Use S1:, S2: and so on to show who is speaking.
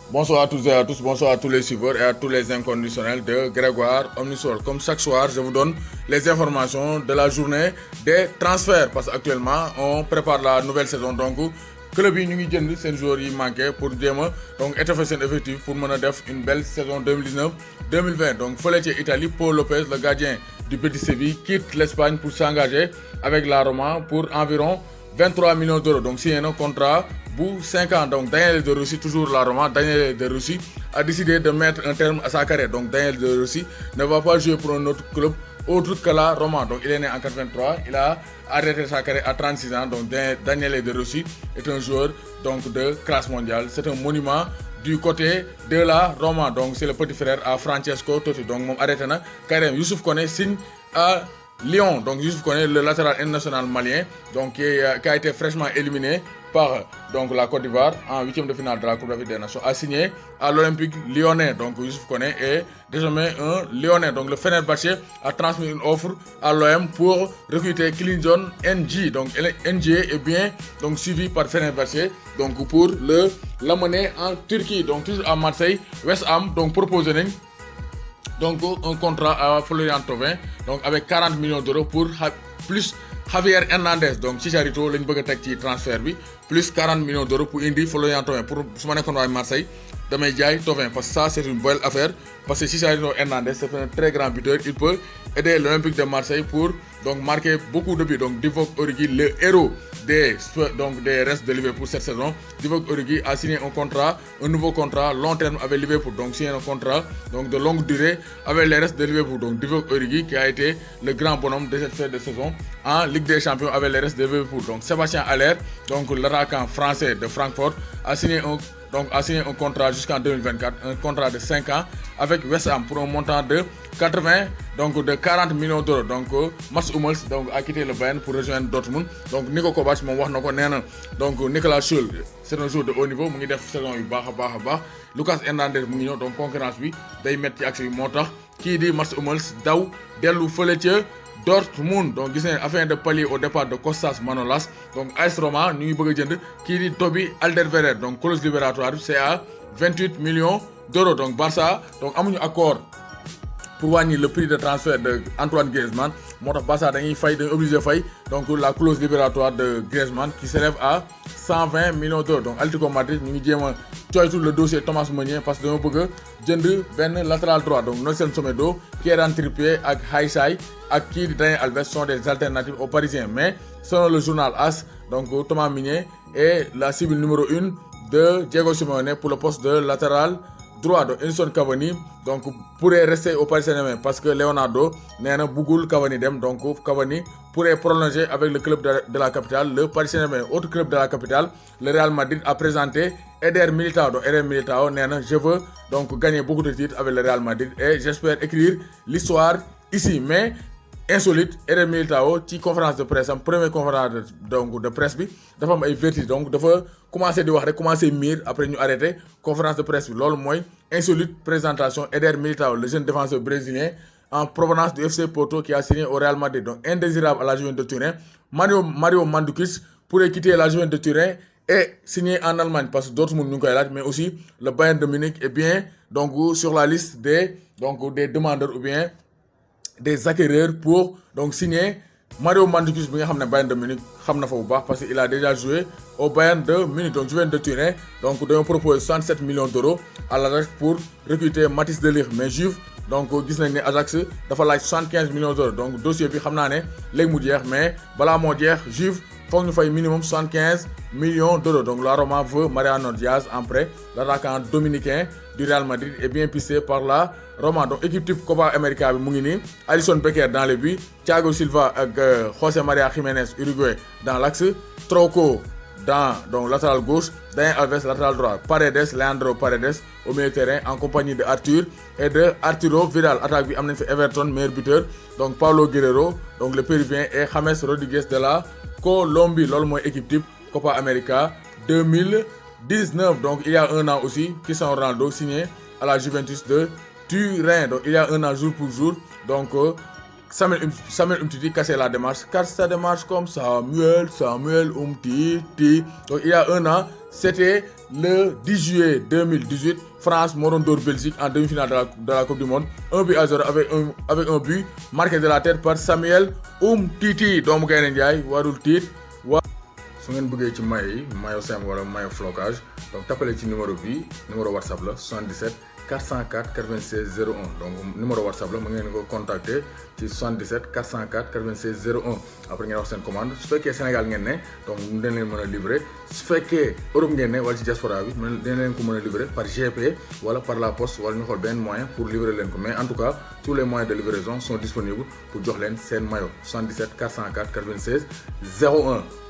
S1: Bonsoir à toutes et à tous, bonsoir à tous les suiveurs et à tous les inconditionnels de Grégoire Omnisol. Comme chaque soir, je vous donne les informations de la journée des transferts parce qu'actuellement, on prépare la nouvelle saison. Donc, club yi ñu ngi jënd seen joueurs yi manqué pour jéem a donc étoffer seen effectif pour mën a def une belle saison 2019-2020. Donc fële ci Italie, Paul Lopez, le gardien du Betis Séville, quitte l'Espagne pour s'engager avec la Roma pour environ 23 millions d'euros. Donc signé un contrat pour 5 ans. Donc Daniel De Rossi, toujours la Roma, Daniel De Rossi a décidé de mettre un terme à sa carrière. Donc Daniel De Rossi ne va pas jouer pour un autre club autre que la Roma. Donc il est né en 83, il a arrêté sa carrière à 36 ans. Donc Daniel De Rossi est un joueur donc, de classe mondiale. C'est un monument du côté de la Roma. Donc c'est le petit frère à Francesco Totti. Donc mon arrêté na carrière. Youssouf Koné signe à Lyon. Donc Youssouf Koné, le latéral international malien, donc qui a été fraîchement éliminé par donc, la Côte d'Ivoire en huitième de finale de la Coupe d'Afrique des Nations, a signé à l'Olympique lyonnais. Donc Youssouf Koné est désormais un lyonnais. Donc le Fenerbahçe a transmis une offre à l'OM pour recruter Clinton NG. Donc NG est bien donc, suivi par Fenerbahçe donc, pour l'amener en Turquie. Donc toujours à Marseille, West Ham donc proposé donc un contrat à Florian Thauvin donc avec 40 millions d'euros pour plus Javier Hernandez. Donc Chicharito lañ bëgg a teg ci transfert bi plus 40 millions d'euros pour indi Florian Thauvin. Pour su ma nekkoon waa Marseille damay jaay Thauvin parce que ça c'est une belle affaire parce que Chicharito Hernandez c'est un très grand buteur. Il peut aider l'Olympique de Marseille pour donc marquer beaucoup de buts. Donc Divock Origi, le héros des restes de Liverpool cette saison, Divock Origi a signé un nouveau contrat long terme avec Liverpool. Donc signé un contrat donc de longue durée avec les restes de Liverpool. Donc Divock Origi qui a été le grand bonhomme de cette fin de saison en Ligue des Champions avec les restes de Liverpool. Donc Sébastien Haller, donc l'attaquant français de Francfort, a signé un contrat jusqu'en 2024, un contrat de 5 ans avec West Ham pour un montant de 40 millions d'euros. Donc Mats Hummels donc a quitté le Bayern pour rejoindre Dortmund. Donc Nico Kovac moom wax na ko nee na donc Nicolas Schul c'est un joueur de haut niveau mu ngi def saison yu baax a baax. Lucas Hernandez mu ngi ñëw donc concurrence bi day métti ci accès bi moo tax kii di Mats Hummels daw dellu fële ca Dortmund. Donc gis nañ afin de pallier au départ de Kostas Manolas donc AS Roma ñu ngi bëgg a jënd kii di Toby Alderweireld. Donc clause libératoire bi c'est à 28 millions d'euros. Donc Barça donc amuñu accord pour wàññi le prix de transfert de Antoine Griezmann. moo tax Barça dañuy obligé fay donc la clause libératoire de Griezmann qui s'élève à 120 millions d'euros. Donc Atlético Madrid ñu ngi jéem a coytu le dossier Thomas Meunier parce que dañoo bëgg a jënd benn latéral droit. Donc Nelson Semedo, Kieran Trippier ak Haïssaï ak kii di Daniel Alves sont des alternatives aux Parisiens. Mais selon le journal AS, donc Thomas Meunier est la cible numéro 1 de Diego Simeone pour le poste de latéral droit. Donc Edinson Cavani donc pourrait rester au Paris Saint-Germain parce que Leonardo nee na bëggul Cavani dem. Donc Cavani pourrait prolonger avec le club de la capitale, le Paris Saint-Germain. Autre club de la capitale, le Real Madrid a présenté Eder Militao. Donc Eder Militao nee na je veux donc gagner beaucoup de titres avec le Real Madrid et j'espère écrire l'histoire ici. Mais insolite, Eder Militao ci conférence de presse am première conférence de presse bi dafa am ay vertige. Donc dafa commencé di wax rek commencé miir après ñu arrêté conférence de presse bi. Loolu mooy insolite présentation Eder Militao, le jeune défenseur brésilien en provenance du FC Porto qui a signé au Real Madrid. Donc indésirable à la Juventus de Turin, Mario Mandzukic pourrait quitter la Juventus de Turin et signer en Allemagne parce que Dortmund ñu ngi koy laaj, mais aussi le Bayern de Munich est bien donc sur la liste des demandeurs ou bien des acquéreurs pour donc signer Mario Mandzukic bi nga xam ne Bayern de Munich xam na fa bu baax parce qu'il a déjà joué au Bayern de Munich. Donc Juventus de Turin donc dañoo proposer 67 millions d'euros à l'Ajax pour recruter Matthijs de Ligt. Mais Juve donc gis nañ ne Ajax dafa laaj 75 millions d'euros. Donc dossier bi xam naa ne léegi mu jeex, mais balaa moo jeex Juve foog ñu fay minimum 75 millions d'euros. Donc la Roma veut Mariano Diaz en prêt. L'attaquant dominicain du Real Madrid est bien pisté par la Roma. Donc équipe type Copa América bi mu ngi nii, Alisson Becker dans les buts, Thiago Silva ak José María Jiménez Uruguay dans l'axe, Trauco dans donc latéral gauche, Daniel Alves latéral droit, Paredes, Leandro Paredes au milieu de terrain en compagnie de Arthur et de Arturo Vidal. Attaque bi am nañ fi Everton meilleur buteur donc Paulo Guerrero donc le péruvien et James Rodriguez de la Colombie. Loolu mooy équipe type Copa América 2019. Donc il y a un an aussi Cristiano Ronaldo signé à la Juventus de Turin. Donc il y a un an jour pour jour donc Samuel Umtiti cassait la démarche, car ça démarche comme Samuel Umtiti. Donc il y a un an, c'était le 10 juillet 2018, France Morondor Belgique en demi-finale de la Coupe du Monde. 1-0 avec un but marqué de la tête par Samuel Umtiti. Donc Gaynde Ndiaye warul tiit su ngeen bëggee ci maillot simple wala maillot flocage donc tapale ci numéro WhatsApp la 77 404 96 01 donc numéro WhatsApp la mu ngeen ko contacter ci 77 404 96 01 après ngeen wax seen commande su fekkee Sénégal ngeen ne donc dañ leen mën a livrer su fekkee Europe ngeen ne wala ci diaspora bi dañ leen ko mën a livrer par GP wala par la poste wala ñu xool benn moyen pour livrer leen ko mais en tout cas tous les moyens de livraison sont disponibles pour jox leen seen maillot 77 404 96 01